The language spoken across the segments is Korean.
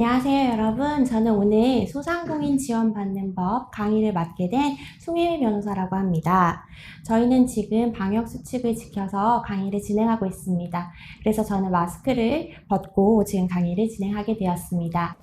안녕하세요, 여러분. 저는 오늘 소상공인 지원받는 법 강의를 맡게 된 송혜미 변호사라고 합니다. 저희는 지금 방역수칙을 지켜서 강의를 진행하고 있습니다. 그래서 저는 마스크를 벗고 지금 강의를 진행하게 되었습니다.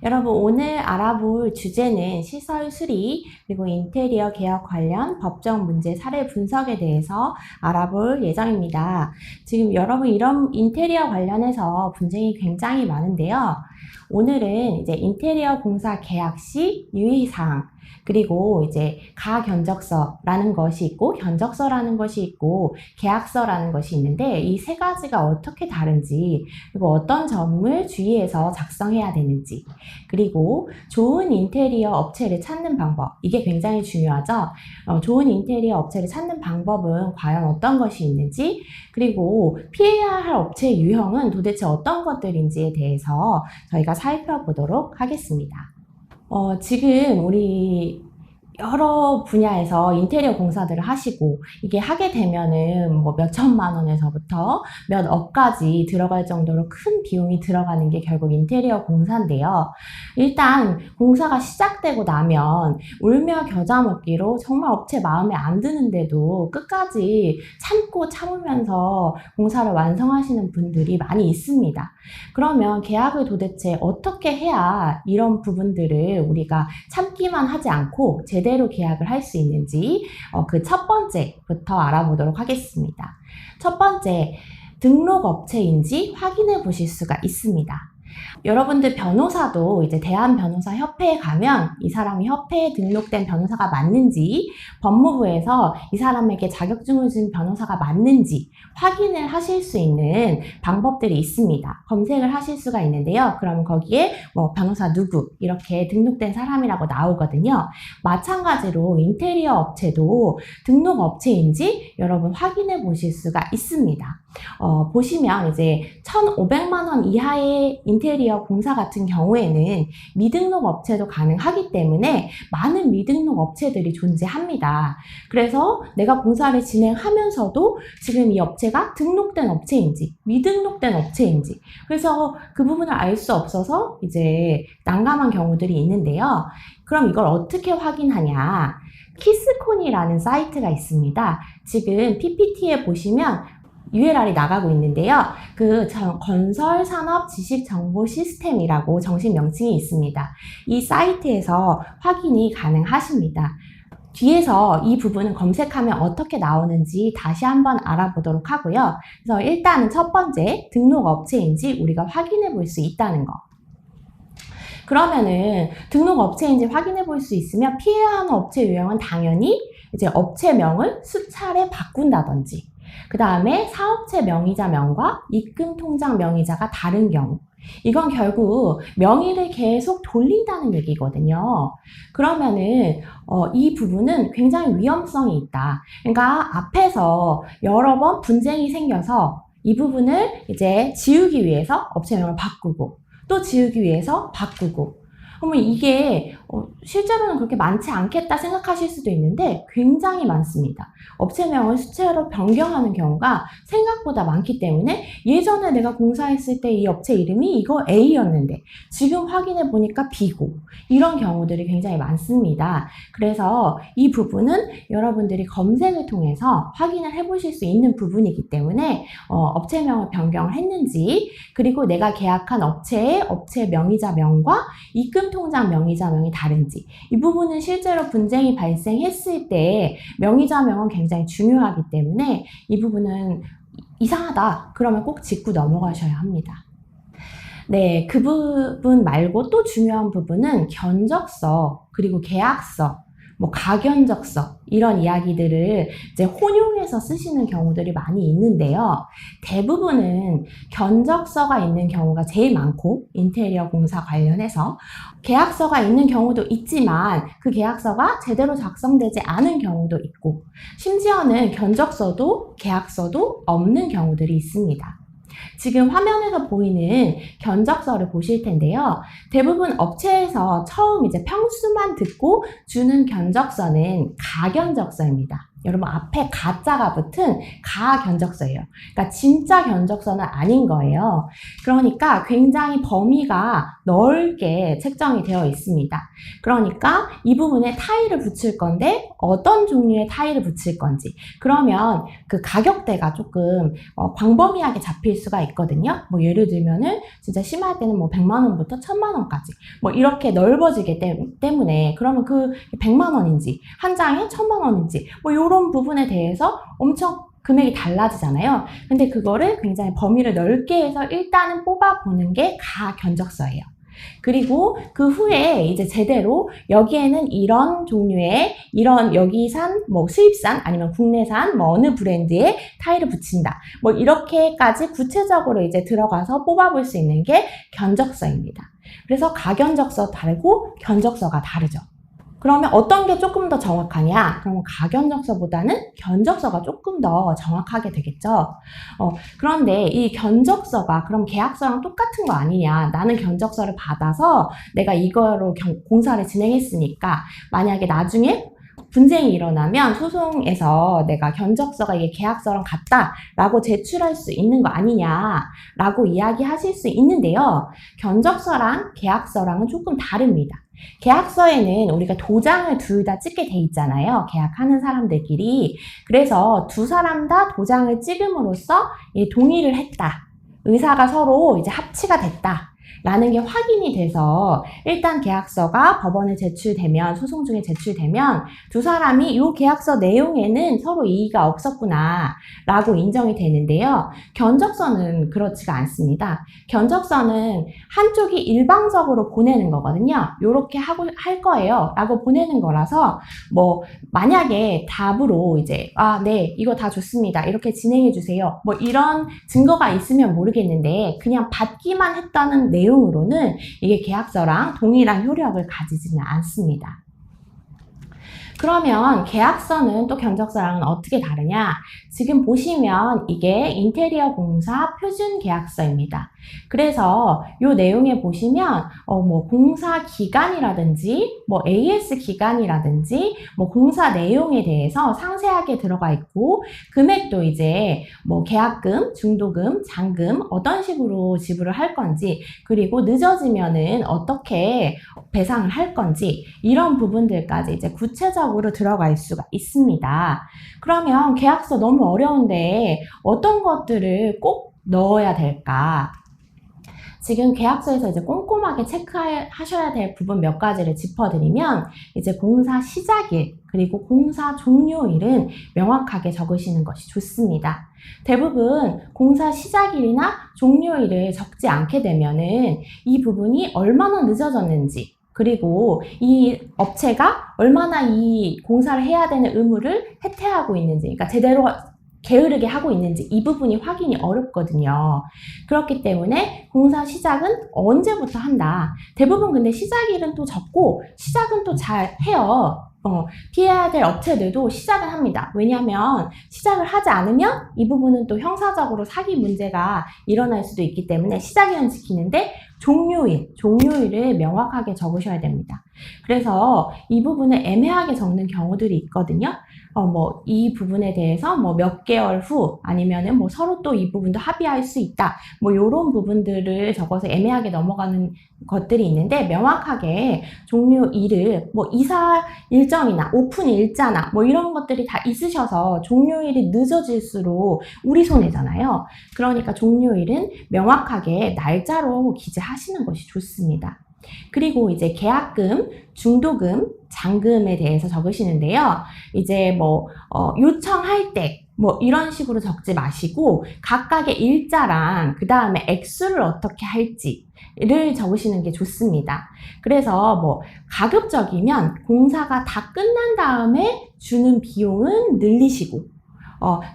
여러분, 오늘 알아볼 주제는 시설 수리 그리고 인테리어 개혁 관련 법적 문제 사례 분석에 대해서 알아볼 예정입니다. 지금 여러분 이런 인테리어 관련해서 분쟁이 굉장히 많은데요. 오늘은 이제 인테리어 공사 계약 시 유의사항, 그리고 이제 가견적서라는 것이 있고 견적서라는 것이 있고 계약서라는 것이 있는데 이 세 가지가 어떻게 다른지, 그리고 어떤 점을 주의해서 작성해야 되는지, 그리고 좋은 인테리어 업체를 찾는 방법, 이게 굉장히 중요하죠. 좋은 인테리어 업체를 찾는 방법은 과연 어떤 것이 있는지, 그리고 피해야 할 업체 유형은 도대체 어떤 것들인지에 대해서 저희가 살펴보도록 하겠습니다. 지금 우리 여러 분야에서 인테리어 공사들을 하시고 이게 하게 되면은 뭐 몇 천만 원에서부터 몇 억까지 들어갈 정도로 큰 비용이 들어가는 게 결국 인테리어 공사인데요. 일단 공사가 시작되고 나면 울며 겨자 먹기로 정말 업체 마음에 안 드는데도 끝까지 참고 참으면서 공사를 완성하시는 분들이 많이 있습니다. 그러면 계약을 도대체 어떻게 해야 이런 부분들을 우리가 참기만 하지 않고 제대로 계약을 할 수 있는지 그 첫 번째부터 알아보도록 하겠습니다. 첫 번째, 등록업체인지 확인해 보실 수가 있습니다. 여러분들 변호사도 이제 대한변호사협회에 가면 이 사람이 협회에 등록된 변호사가 맞는지, 법무부에서 이 사람에게 자격증을 준 변호사가 맞는지 확인을 하실 수 있는 방법들이 있습니다. 검색을 하실 수가 있는데요. 그럼 거기에 뭐 변호사 누구 이렇게 등록된 사람이라고 나오거든요. 마찬가지로 인테리어 업체도 등록 업체인지 여러분 확인해 보실 수가 있습니다. 보시면 이제 1,500만 원 이하의 인테리어 공사 같은 경우에는 미등록 업체도 가능하기 때문에 많은 미등록 업체들이 존재합니다. 그래서 내가 공사를 진행하면서도 지금 이 업체가 등록된 업체인지 미등록된 업체인지, 그래서 그 부분을 알 수 없어서 이제 난감한 경우들이 있는데요. 그럼 이걸 어떻게 확인하냐? 키스콘이라는 사이트가 있습니다. 지금 PPT에 보시면 URL이 나가고 있는데요. 그 건설산업지식정보시스템이라고 정식 명칭이 있습니다. 이 사이트에서 확인이 가능하십니다. 뒤에서 이 부분은 검색하면 어떻게 나오는지 다시 한번 알아보도록 하고요. 그래서 일단은 첫 번째, 등록업체인지 우리가 확인해 볼 수 있다는 거. 그러면은 등록업체인지 확인해 볼 수 있으면 피해야 하는 업체 유형은 당연히 이제 업체명을 수차례 바꾼다든지, 그 다음에 사업체 명의자명과 입금통장 명의자가 다른 경우, 이건 결국 명의를 계속 돌린다는 얘기거든요. 그러면은 이 부분은 굉장히 위험성이 있다. 그러니까 앞에서 여러 번 분쟁이 생겨서 이 부분을 이제 지우기 위해서 업체명을 바꾸고 또 지우기 위해서 바꾸고, 그러면 이게 실제로는 그렇게 많지 않겠다 생각하실 수도 있는데 굉장히 많습니다. 업체명을 수차례로 변경하는 경우가 생각보다 많기 때문에 예전에 내가 공사했을 때 이 업체 이름이 이거 A였는데 지금 확인해 보니까 B고, 이런 경우들이 굉장히 많습니다. 그래서 이 부분은 여러분들이 검색을 통해서 확인을 해 보실 수 있는 부분이기 때문에 업체명을 변경을 했는지, 그리고 내가 계약한 업체의 업체 명의자명과 입금통장 명의자명이 다른지, 이 부분은 실제로 분쟁이 발생했을 때 명의자명은 굉장히 중요하기 때문에 이 부분은 이상하다 그러면 꼭 짚고 넘어가셔야 합니다. 네, 그 부분 말고 또 중요한 부분은 견적서, 그리고 계약서, 뭐 가견적서, 이런 이야기들을 이제 혼용해서 쓰시는 경우들이 많이 있는데요. 대부분은 견적서가 있는 경우가 제일 많고, 인테리어 공사 관련해서 계약서가 있는 경우도 있지만 그 계약서가 제대로 작성되지 않은 경우도 있고, 심지어는 견적서도 계약서도 없는 경우들이 있습니다. 지금 화면에서 보이는 견적서를 보실 텐데요. 대부분 업체에서 처음 이제 평수만 듣고 주는 견적서는 가견적서입니다. 여러분 앞에 가자가 붙은 가견적서예요. 그러니까 진짜 견적서는 아닌 거예요. 그러니까 굉장히 범위가 넓게 책정이 되어 있습니다. 그러니까 이 부분에 타일을 붙일 건데 어떤 종류의 타일을 붙일 건지, 그러면 그 가격대가 조금 광범위하게 잡힐 수가 있거든요. 뭐 예를 들면은 진짜 심할 때는 뭐 100만 원부터 1000만 원까지 뭐 이렇게 넓어지기 때문에, 그러면 그 100만 원인지 한 장에 1000만 원인지 뭐 이런 부분에 대해서 엄청 금액이 달라지잖아요. 근데 그거를 굉장히 범위를 넓게 해서 일단은 뽑아보는 게 가견적서예요. 그리고 그 후에 이제 제대로 여기에는 이런 종류의, 이런 여기산, 뭐 수입산 아니면 국내산 뭐 어느 브랜드의 타일을 붙인다, 뭐 이렇게까지 구체적으로 이제 들어가서 뽑아볼 수 있는 게 견적서입니다. 그래서 가견적서 다르고 견적서가 다르죠. 그러면 어떤 게 조금 더 정확하냐? 그러면 가견적서보다는 견적서가 조금 더 정확하게 되겠죠. 그런데 이 견적서가 그럼 계약서랑 똑같은 거 아니냐? 나는 견적서를 받아서 내가 이거로 공사를 진행했으니까 만약에 나중에 분쟁이 일어나면 소송에서 내가 견적서가 이게 계약서랑 같다라고 제출할 수 있는 거 아니냐라고 이야기하실 수 있는데요. 견적서랑 계약서랑은 조금 다릅니다. 계약서에는 우리가 도장을 둘 다 찍게 돼 있잖아요. 계약하는 사람들끼리. 그래서 두 사람 다 도장을 찍음으로써 동의를 했다, 의사가 서로 이제 합치가 됐다 라는 게 확인이 돼서 일단 계약서가 법원에 제출되면, 소송 중에 제출되면 두 사람이 이 계약서 내용에는 서로 이의가 없었구나 라고 인정이 되는데요. 견적서는 그렇지가 않습니다. 견적서는 한쪽이 일방적으로 보내는 거거든요. 요렇게 할 거예요 라고 보내는 거라서, 뭐 만약에 답으로 이제 네 이거 다 좋습니다 이렇게 진행해 주세요 뭐 이런 증거가 있으면 모르겠는데, 그냥 받기만 했다는 내용으로는 이게 계약서랑 동일한 효력을 가지지는 않습니다. 그러면 계약서는 또 견적서랑은 어떻게 다르냐? 지금 보시면 이게 인테리어 공사 표준 계약서입니다. 그래서 이 내용에 보시면 뭐 공사 기간이라든지 뭐 AS 기간이라든지 뭐 공사 내용에 대해서 상세하게 들어가 있고, 금액도 이제 뭐 계약금, 중도금, 잔금 어떤 식으로 지불을 할 건지, 그리고 늦어지면은 어떻게 배상을 할 건지, 이런 부분들까지 이제 구체적으로 들어가 있을 수가 있습니다. 그러면 계약서 너무 어려운데 어떤 것들을 꼭 넣어야 될까? 지금 계약서에서 이제 꼼꼼하게 체크하셔야 될 부분 몇 가지를 짚어드리면, 이제 공사 시작일 그리고 공사 종료일은 명확하게 적으시는 것이 좋습니다. 대부분 공사 시작일이나 종료일을 적지 않게 되면은 이 부분이 얼마나 늦어졌는지, 그리고 이 업체가 얼마나 이 공사를 해야 되는 의무를 해태하고 있는지, 그러니까 제대로 게으르게 하고 있는지 이 부분이 확인이 어렵거든요. 그렇기 때문에 공사 시작은 언제부터 한다. 대부분 근데 시작일은 또 적고 시작은 또 잘 해요. 피해야 될 업체들도 시작을 합니다. 왜냐하면 시작을 하지 않으면 이 부분은 또 형사적으로 사기 문제가 일어날 수도 있기 때문에 시작일은 지키는데 종료일을 명확하게 적으셔야 됩니다. 그래서 이 부분을 애매하게 적는 경우들이 있거든요. 뭐 이 부분에 대해서 뭐 몇 개월 후 아니면은 뭐 서로 또 이 부분도 합의할 수 있다, 뭐 요런 부분들을 적어서 애매하게 넘어가는 것들이 있는데, 명확하게 종료일을 뭐 이사 일정이나 오픈 일자나 뭐 이런 것들이 다 있으셔서 종료일이 늦어질수록 우리 손해잖아요. 그러니까 종료일은 명확하게 날짜로 기재하시는 것이 좋습니다. 그리고 이제 계약금, 중도금, 잔금에 대해서 적으시는데요. 이제 뭐 요청할 때 뭐 이런 식으로 적지 마시고 각각의 일자랑 그 다음에 액수를 어떻게 할지를 적으시는 게 좋습니다. 그래서 뭐 가급적이면 공사가 다 끝난 다음에 주는 비용은 늘리시고,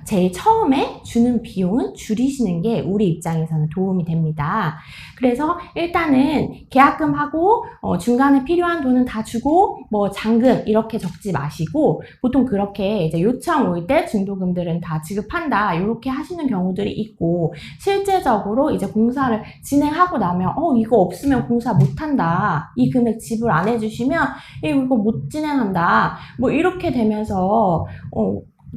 제일 처음에 주는 비용은 줄이시는 게 우리 입장에서는 도움이 됩니다. 그래서 일단은 계약금하고 중간에 필요한 돈은 다 주고 뭐 잔금 이렇게 적지 마시고, 보통 그렇게 이제 요청 올 때 중도금들은 다 지급한다 이렇게 하시는 경우들이 있고, 실제적으로 이제 공사를 진행하고 나면 이거 없으면 공사 못한다, 이 금액 지불 안 해주시면 이거 못 진행한다, 뭐 이렇게 되면서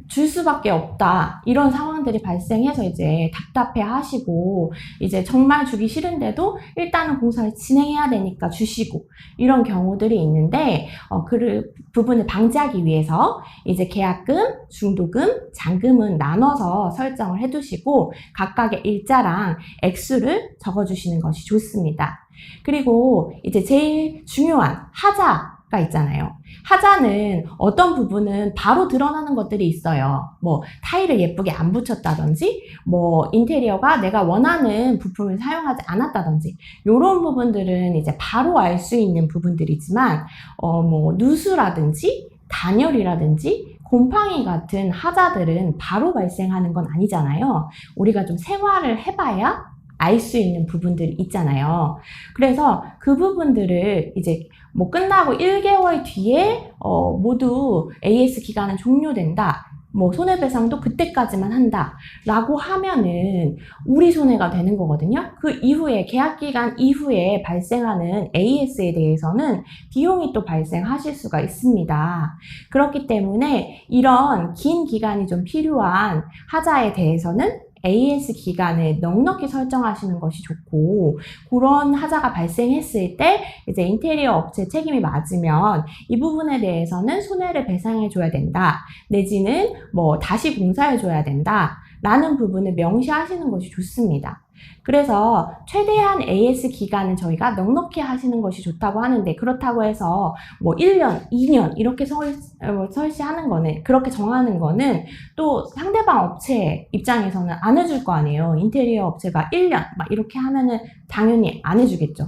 줄 수밖에 없다, 이런 상황들이 발생해서 이제 답답해 하시고, 이제 정말 주기 싫은데도 일단은 공사를 진행해야 되니까 주시고, 이런 경우들이 있는데, 그 부분을 방지하기 위해서 이제 계약금, 중도금, 잔금은 나눠서 설정을 해두시고 각각의 일자랑 액수를 적어주시는 것이 좋습니다. 그리고 이제 제일 중요한 하자가 있잖아요. 하자는 어떤 부분은 바로 드러나는 것들이 있어요. 뭐 타일을 예쁘게 안 붙였다든지, 뭐 인테리어가 내가 원하는 부품을 사용하지 않았다든지, 이런 부분들은 이제 바로 알 수 있는 부분들이지만 뭐 누수라든지 단열이라든지 곰팡이 같은 하자들은 바로 발생하는 건 아니잖아요. 우리가 좀 생활을 해봐야 알 수 있는 부분들이 있잖아요. 그래서 그 부분들을 이제 뭐 끝나고 1개월 뒤에 모두 AS 기간은 종료된다, 뭐 손해배상도 그때까지만 한다 라고 하면은 우리 손해가 되는 거거든요. 그 이후에 계약기간 이후에 발생하는 AS에 대해서는 비용이 또 발생하실 수가 있습니다. 그렇기 때문에 이런 긴 기간이 좀 필요한 하자에 대해서는 AS 기간을 넉넉히 설정하시는 것이 좋고, 그런 하자가 발생했을 때 이제 인테리어 업체 책임이 맞으면 이 부분에 대해서는 손해를 배상해 줘야 된다, 내지는 뭐 다시 공사해 줘야 된다 라는 부분을 명시하시는 것이 좋습니다. 그래서 최대한 AS 기간은 저희가 넉넉히 하시는 것이 좋다고 하는데, 그렇다고 해서 뭐 1년, 2년 이렇게 설치하는 거는, 그렇게 정하는 거는 또 상대방 업체 입장에서는 안 해줄 거 아니에요. 인테리어 업체가 1년 막 이렇게 하면은 당연히 안 해주겠죠.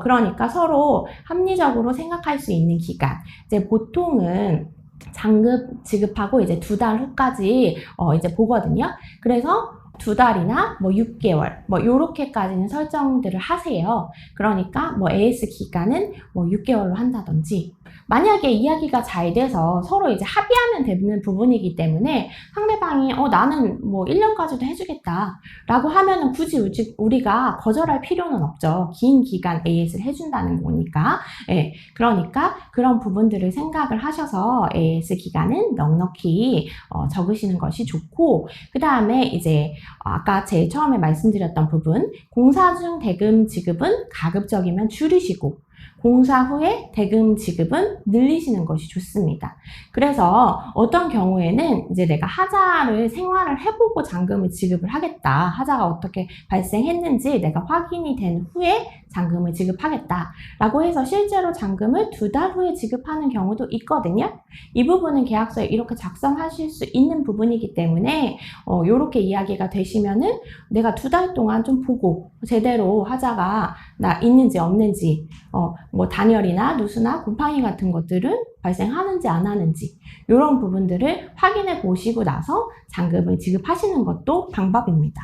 그러니까 서로 합리적으로 생각할 수 있는 기간, 이제 보통은 잔금 지급하고 이제 2달 후까지 이제 보거든요. 그래서 2달이나 뭐 6개월 뭐 요렇게까지는 설정들을 하세요. 그러니까 뭐 AS 기간은 뭐 6개월로 한다든지, 만약에 이야기가 잘 돼서 서로 이제 합의하면 되는 부분이기 때문에 상대방이 나는 뭐 1년까지도 해주겠다 라고 하면은 굳이 우리가 거절할 필요는 없죠. 긴 기간 AS를 해준다는 거니까. 예, 그러니까 그런 부분들을 생각을 하셔서 AS 기간은 넉넉히 적으시는 것이 좋고, 그 다음에 이제 아까 제일 처음에 말씀드렸던 부분, 공사 중 대금 지급은 가급적이면 줄이시고 공사 후에 대금 지급은 늘리시는 것이 좋습니다. 그래서 어떤 경우에는 이제 내가 하자를 생활을 해보고 잔금을 지급을 하겠다, 하자가 어떻게 발생했는지 내가 확인이 된 후에 잔금을 지급하겠다 라고 해서 실제로 잔금을 2달 후에 지급하는 경우도 있거든요. 이 부분은 계약서에 이렇게 작성하실 수 있는 부분이기 때문에 이렇게 이야기가 되시면은 내가 2달 동안 좀 보고 제대로 하자가 나 있는지 없는지, 뭐 단열이나 누수나 곰팡이 같은 것들은 발생하는지 안 하는지, 이런 부분들을 확인해 보시고 나서 잔금을 지급하시는 것도 방법입니다.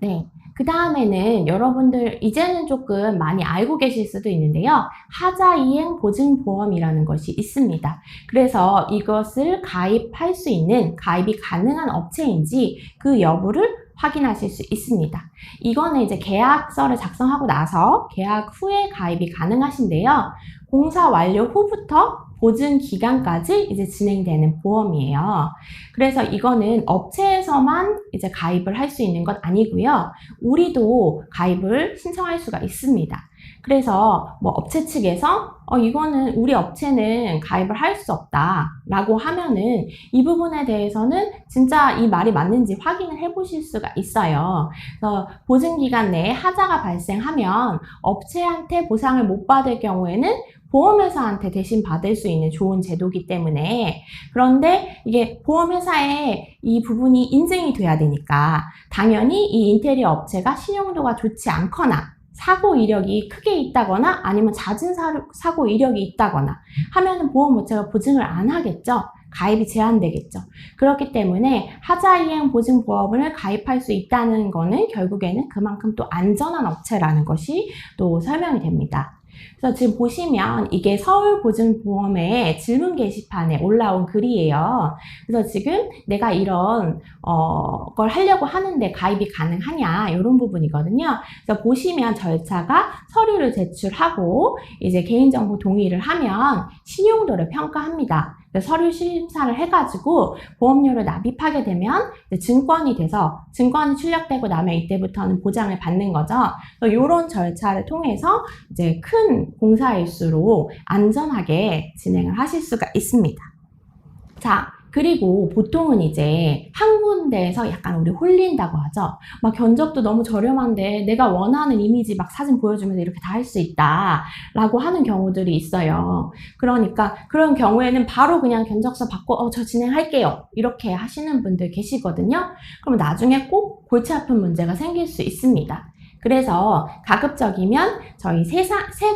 네. 그 다음에는 여러분들 이제는 조금 많이 알고 계실 수도 있는데요. 하자이행 보증보험이라는 것이 있습니다. 그래서 이것을 가입할 수 있는, 가입이 가능한 업체인지 그 여부를 확인하실 수 있습니다. 이거는 이제 계약서를 작성하고 나서 계약 후에 가입이 가능하신데요. 공사 완료 후부터 보증 기간까지 이제 진행되는 보험이에요. 그래서 이거는 업체에서만 이제 가입을 할 수 있는 것 아니고요. 우리도 가입을 신청할 수가 있습니다. 그래서 뭐 업체 측에서 이거는 우리 업체는 가입을 할 수 없다 라고 하면은 이 부분에 대해서는 진짜 이 말이 맞는지 확인을 해 보실 수가 있어요. 그래서 보증기간 내에 하자가 발생하면 업체한테 보상을 못 받을 경우에는 보험회사한테 대신 받을 수 있는 좋은 제도이기 때문에, 그런데 이게 보험회사에 이 부분이 인증이 돼야 되니까 당연히 이 인테리어 업체가 신용도가 좋지 않거나 사고 이력이 크게 있다거나 아니면 잦은 사고 이력이 있다거나 하면은 보험업체가 보증을 안 하겠죠. 가입이 제한되겠죠. 그렇기 때문에 하자이행 보증보험을 가입할 수 있다는 거는 결국에는 그만큼 또 안전한 업체라는 것이 또 설명이 됩니다. 그래서 지금 보시면 이게 서울보증보험의 질문 게시판에 올라온 글이에요. 그래서 지금 내가 이런 걸 하려고 하는데 가입이 가능하냐 이런 부분이거든요. 그래서 보시면 절차가 서류를 제출하고 이제 개인정보 동의를 하면 신용도를 평가합니다. 서류 심사를 해가지고 보험료를 납입하게 되면 증권이 돼서 증권이 출력되고 나면 이때부터는 보장을 받는 거죠. 이런 절차를 통해서 이제 큰 공사일수록 안전하게 진행을 하실 수가 있습니다. 자, 그리고 보통은 이제 한 군데에서 약간 우리 홀린다고 하죠. 막 견적도 너무 저렴한데 내가 원하는 이미지 막 사진 보여주면서 이렇게 다 할 수 있다 라고 하는 경우들이 있어요. 그러니까 그런 경우에는 바로 그냥 견적서 받고 저 진행할게요 이렇게 하시는 분들 계시거든요. 그럼 나중에 꼭 골치 아픈 문제가 생길 수 있습니다. 그래서 가급적이면 저희 세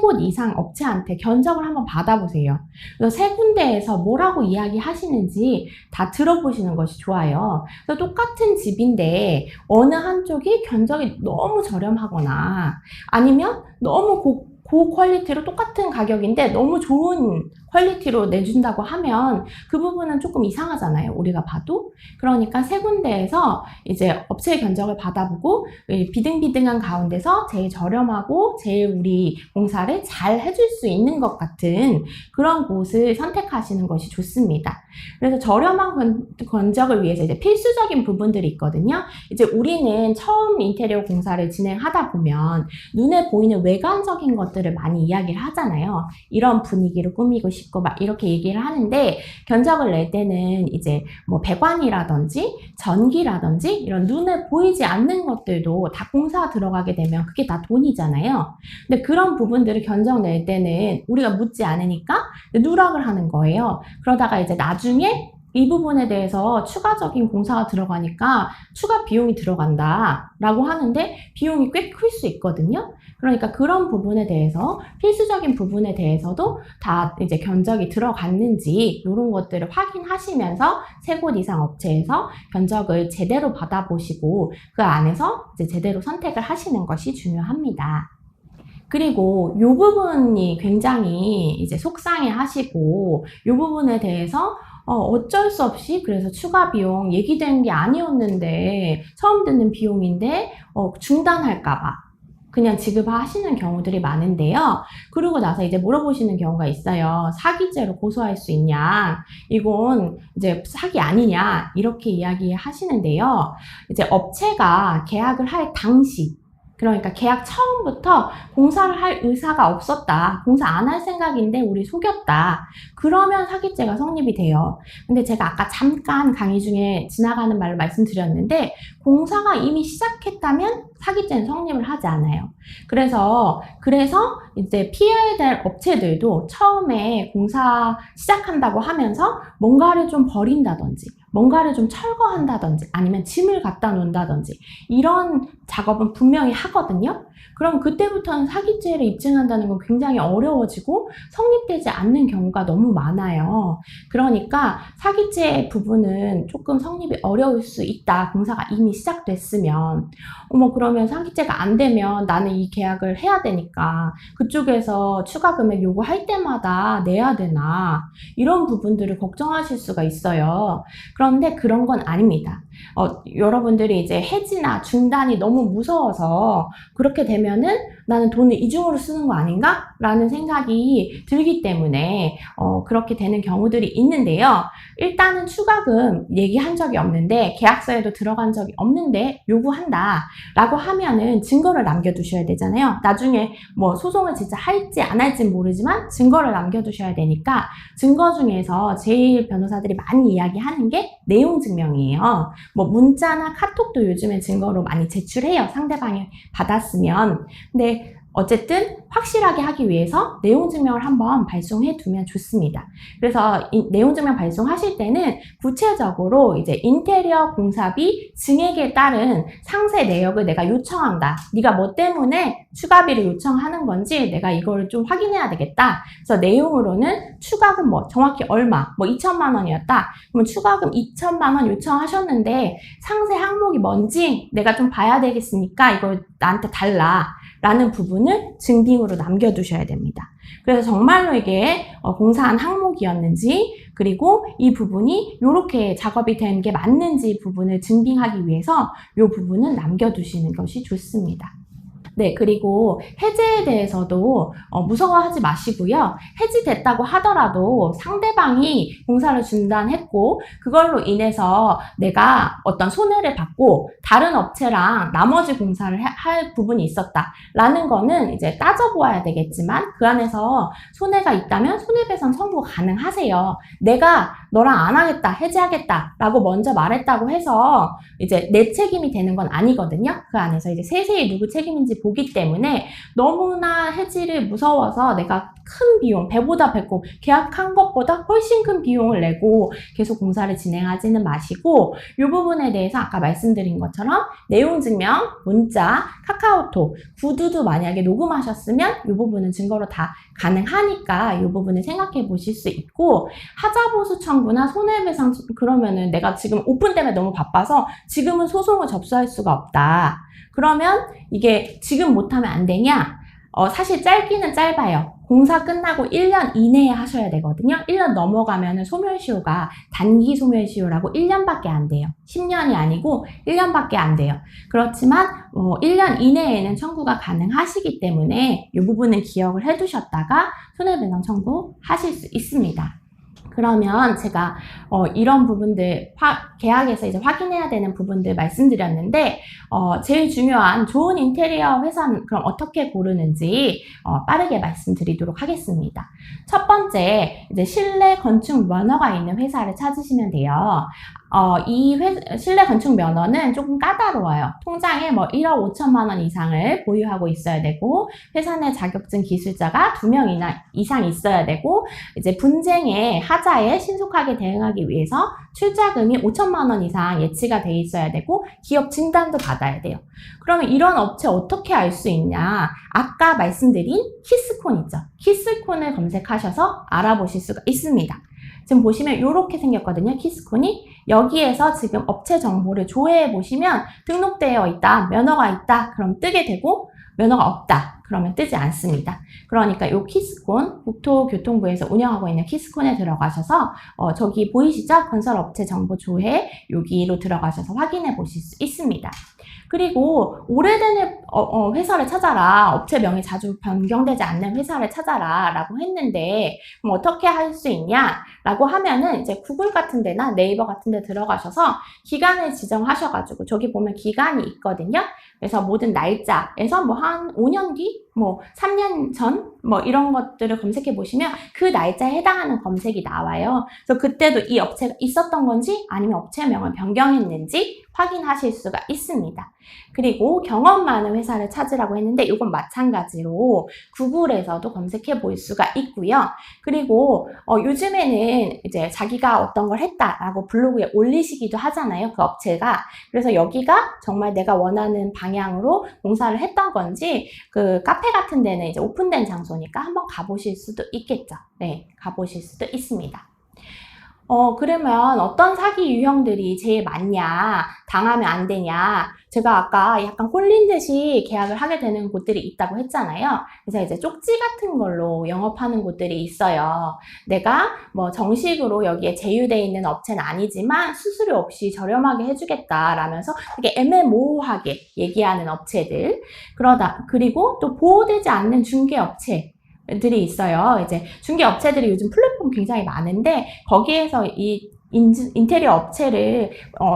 곳 이상 업체한테 견적을 한번 받아보세요. 그래서 세 군데에서 뭐라고 이야기하시는지 다 들어보시는 것이 좋아요. 그래서 똑같은 집인데 어느 한쪽이 견적이 너무 저렴하거나 아니면 너무 고퀄리티로 똑같은 가격인데 너무 좋은 퀄리티로 내준다고 하면 그 부분은 조금 이상하잖아요. 우리가 봐도. 그러니까 세 군데에서 이제 업체의 견적을 받아보고 비등비등한 가운데서 제일 저렴하고 제일 우리 공사를 잘 해줄 수 있는 것 같은 그런 곳을 선택하시는 것이 좋습니다. 그래서 저렴한 견적을 위해서 이제 필수적인 부분들이 있거든요. 이제 우리는 처음 인테리어 공사를 진행하다 보면 눈에 보이는 외관적인 것들을 많이 이야기를 하잖아요. 이런 분위기로 꾸미고 싶고 막 이렇게 얘기를 하는데 견적을 낼 때는 이제 뭐 배관이라든지 전기라든지 이런 눈에 보이지 않는 것들도 다 공사 들어가게 되면 그게 다 돈이잖아요. 근데 그런 부분들을 견적 낼 때는 우리가 묻지 않으니까 누락을 하는 거예요. 그러다가 이제 나중에 이 부분에 대해서 추가적인 공사가 들어가니까 추가 비용이 들어간다 라고 하는데 비용이 꽤 클 수 있거든요. 그러니까 그런 부분에 대해서 필수적인 부분에 대해서도 다 이제 견적이 들어갔는지 이런 것들을 확인하시면서 세 곳 이상 업체에서 견적을 제대로 받아보시고 그 안에서 이제 제대로 선택을 하시는 것이 중요합니다. 그리고 이 부분이 굉장히 이제 속상해 하시고 이 부분에 대해서 어쩔 수 없이 그래서 추가 비용 얘기된 게 아니었는데 처음 듣는 비용인데 중단할까봐 그냥 지급하시는 경우들이 많은데요. 그러고 나서 이제 물어보시는 경우가 있어요. 사기죄로 고소할 수 있냐? 이건 이제 사기 아니냐? 이렇게 이야기하시는데요. 이제 업체가 계약을 할 당시 그러니까 계약 처음부터 공사를 할 의사가 없었다. 공사 안 할 생각인데 우리 속였다. 그러면 사기죄가 성립이 돼요. 근데 제가 아까 잠깐 강의 중에 지나가는 말로 말씀드렸는데 공사가 이미 시작했다면 사기죄는 성립을 하지 않아요. 그래서 이제 피해야 될 업체들도 처음에 공사 시작한다고 하면서 뭔가를 좀 버린다든지 뭔가를 좀 철거한다든지 아니면 짐을 갖다 놓는다든지 이런 작업은 분명히 하거든요. 그럼 그때부터는 사기죄를 입증한다는 건 굉장히 어려워지고 성립되지 않는 경우가 너무 많아요. 그러니까 사기죄 부분은 조금 성립이 어려울 수 있다. 공사가 이미 시작됐으면. 그러면 사기죄가 안 되면 나는 이 계약을 해야 되니까 그쪽에서 추가 금액 요구할 때마다 내야 되나 이런 부분들을 걱정하실 수가 있어요. 그런데 그런 건 아닙니다. 여러분들이 이제 해지나 중단이 너무 무서워서 그렇게 되면은 나는 돈을 이중으로 쓰는 거 아닌가? 라는 생각이 들기 때문에 그렇게 되는 경우들이 있는데요. 일단은 추가금 얘기한 적이 없는데 계약서에도 들어간 적이 없는데 요구한다 라고 하면은 증거를 남겨두셔야 되잖아요. 나중에 뭐 소송을 진짜 할지 안 할지 모르지만 증거를 남겨두셔야 되니까 증거 중에서 제일 변호사들이 많이 이야기하는 게 내용 증명이에요. 뭐 문자나 카톡도 요즘에 증거로 많이 제출해요. 상대방이 받았으면. 근데 어쨌든 확실하게 하기 위해서 내용증명을 한번 발송해 두면 좋습니다. 그래서 이 내용증명 발송하실 때는 구체적으로 이제 인테리어 공사비 증액에 따른 상세 내역을 내가 요청한다. 네가 뭐 때문에 추가비를 요청하는 건지 내가 이걸 좀 확인해야 되겠다. 그래서 내용으로는 추가금 뭐 정확히 얼마, 뭐 2천만 원이었다. 그러면 추가금 2천만 원 요청하셨는데 상세 항목이 뭔지 내가 좀 봐야 되겠으니까 이걸 나한테 달라. 라는 부분을 증빙으로 남겨두셔야 됩니다. 그래서 정말로 이게 공사한 항목이었는지 그리고 이 부분이 이렇게 작업이 된 게 맞는지 부분을 증빙하기 위해서 이 부분은 남겨두시는 것이 좋습니다. 네, 그리고 해지에 대해서도 무서워하지 마시고요. 해지됐다고 하더라도 상대방이 공사를 중단했고 그걸로 인해서 내가 어떤 손해를 받고 다른 업체랑 나머지 공사를 할 부분이 있었다라는 거는 이제 따져보아야 되겠지만 그 안에서 손해가 있다면 손해배상 청구 가능하세요. 내가 너랑 안 하겠다, 해지하겠다라고 먼저 말했다고 해서 이제 내 책임이 되는 건 아니거든요. 그 안에서 이제 세세히 누구 책임인지 보기 때문에 너무나 해지를 무서워서 내가 큰 비용, 배보다 배꼽, 계약한 것보다 훨씬 큰 비용을 내고 계속 공사를 진행하지는 마시고 이 부분에 대해서 아까 말씀드린 것처럼 내용증명, 문자, 카카오톡, 구두도 만약에 녹음하셨으면 이 부분은 증거로 다 가능하니까 이 부분을 생각해 보실 수 있고 하자보수 청구나 손해배상 그러면은 내가 지금 오픈 때문에 너무 바빠서 지금은 소송을 접수할 수가 없다. 그러면 이게 지금 못하면 안 되냐? 사실 짧기는 짧아요. 공사 끝나고 1년 이내에 하셔야 되거든요. 1년 넘어가면은 소멸시효가 단기 소멸시효라고 1년밖에 안 돼요. 10년이 아니고 1년밖에 안 돼요. 그렇지만 1년 이내에는 청구가 가능하시기 때문에 이 부분은 기억을 해두셨다가 손해배상 청구하실 수 있습니다. 그러면 제가 이런 부분들 계약에서 이제 확인해야 되는 부분들 말씀드렸는데 제일 중요한 좋은 인테리어 회사는 그럼 어떻게 고르는지 빠르게 말씀드리도록 하겠습니다. 첫 번째 이제 실내 건축 면허가 있는 회사를 찾으시면 돼요. 이 실내 건축 면허는 조금 까다로워요. 통장에 뭐 1억 5천만 원 이상을 보유하고 있어야 되고 회사 내 자격증 기술자가 2명 이상 있어야 되고 이제 분쟁에 하자에 신속하게 대응하기 위해서 출자금이 5천만 원 이상 예치가 돼 있어야 되고 기업 진단도 받아야 돼요. 그러면 이런 업체 어떻게 알 수 있냐? 아까 말씀드린 키스콘 있죠? 키스콘을 검색하셔서 알아보실 수가 있습니다. 지금 보시면 이렇게 생겼거든요. 키스콘이. 여기에서 지금 업체 정보를 조회해 보시면 등록되어 있다, 면허가 있다, 그럼 뜨게 되고 면허가 없다, 그러면 뜨지 않습니다. 그러니까 이 키스콘, 국토교통부에서 운영하고 있는 키스콘에 들어가셔서 저기 보이시죠? 건설업체 정보 조회 여기로 들어가셔서 확인해 보실 수 있습니다. 그리고 오래된 회사를 찾아라, 업체명이 자주 변경되지 않는 회사를 찾아라 라고 했는데 그럼 어떻게 할 수 있냐 라고 하면은 이제 구글 같은 데나 네이버 같은 데 들어가셔서 기간을 지정하셔가지고 저기 보면 기간이 있거든요. 그래서 모든 날짜에서 뭐 한 5년 뒤, 뭐 3년 전, 뭐 이런 것들을 검색해 보시면 그 날짜에 해당하는 검색이 나와요. 그래서 그때도 이 업체가 있었던 건지 아니면 업체명을 변경했는지 확인하실 수가 있습니다. 그리고 경험 많은 회사를 찾으라고 했는데 이건 마찬가지로 구글에서도 검색해 볼 수가 있고요. 그리고 요즘에는 이제 자기가 어떤 걸 했다라고 블로그에 올리시기도 하잖아요. 그 업체가. 그래서 여기가 정말 내가 원하는 방향으로 공사를 했던 건지 그 카페 같은 데는 이제 오픈된 장소니까 한번 가보실 수도 있겠죠. 네, 가보실 수도 있습니다. 그러면 어떤 사기 유형들이 제일 많냐, 당하면 안 되냐. 제가 아까 약간 홀린 듯이 계약을 하게 되는 곳들이 있다고 했잖아요. 그래서 이제 쪽지 같은 걸로 영업하는 곳들이 있어요. 내가 뭐 정식으로 여기에 제휴되어 있는 업체는 아니지만 수수료 없이 저렴하게 해주겠다라면서 되게 애매모호하게 얘기하는 업체들. 그리고 또 보호되지 않는 중개업체. 들이 있어요. 이제 중개업체들이 요즘 플랫폼 굉장히 많은데 거기에서 이 인테리어 업체를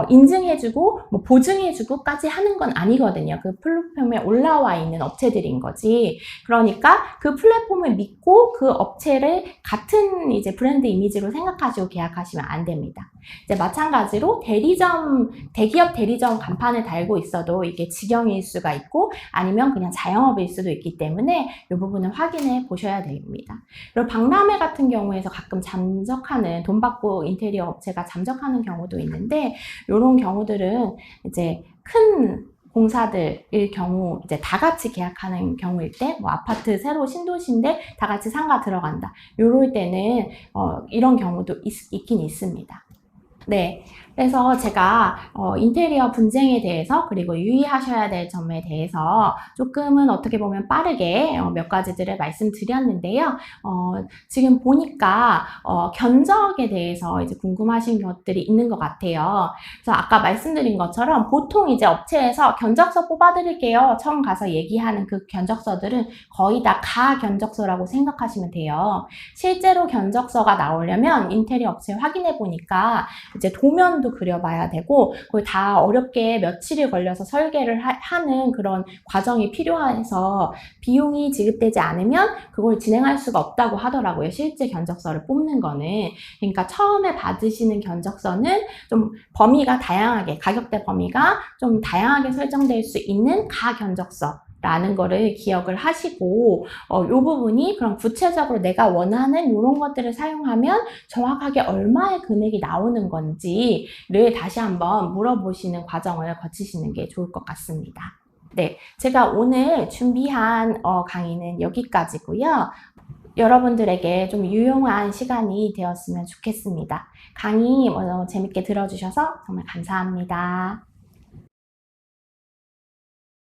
인증해주고 뭐 보증해주고까지 하는 건 아니거든요. 그 플랫폼에 올라와 있는 업체들인 거지. 그러니까 그 플랫폼을 믿고 그 업체를 같은 이제 브랜드 이미지로 생각하시고 계약하시면 안 됩니다. 이제 마찬가지로 대기업 대리점 간판을 달고 있어도 이게 직영일 수가 있고 아니면 그냥 자영업일 수도 있기 때문에 이 부분을 확인해 보셔야 됩니다. 그리고 박람회 같은 경우에서 가끔 잠적하는 돈 받고 인테리어 업체가 잠적하는 경우도 있는데 이런 경우들은 이제 큰 공사들일 경우 이제 다 같이 계약하는 경우일 때 뭐 아파트 새로 신도시인데 다 같이 상가 들어간다. 이럴 때는 이런 경우도 있긴 있습니다. 네. 그래서 제가 인테리어 분쟁에 대해서 그리고 유의하셔야 될 점에 대해서 조금은 어떻게 보면 빠르게 몇 가지들을 말씀드렸는데요. 지금 보니까 견적에 대해서 이제 궁금하신 것들이 있는 것 같아요. 그래서 아까 말씀드린 것처럼 보통 이제 업체에서 견적서 뽑아드릴게요. 처음 가서 얘기하는 그 견적서들은 거의 다 가견적서라고 생각하시면 돼요. 실제로 견적서가 나오려면 인테리어 업체 확인해 보니까 이제 도면도 그려봐야 되고 그걸 다 어렵게 며칠이 걸려서 설계를 하는 그런 과정이 필요해서 비용이 지급되지 않으면 그걸 진행할 수가 없다고 하더라고요. 실제 견적서를 뽑는 거는. 그러니까 처음에 받으시는 견적서는 좀 범위가 다양하게, 가격대 범위가 좀 다양하게 설정될 수 있는 가견적서 라는 거를 기억을 하시고 이 부분이 그럼 구체적으로 내가 원하는 이런 것들을 사용하면 정확하게 얼마의 금액이 나오는 건지를 다시 한번 물어보시는 과정을 거치시는 게 좋을 것 같습니다. 네, 제가 오늘 준비한 강의는 여기까지고요. 여러분들에게 좀 유용한 시간이 되었으면 좋겠습니다. 강의 재밌게 들어주셔서 정말 감사합니다.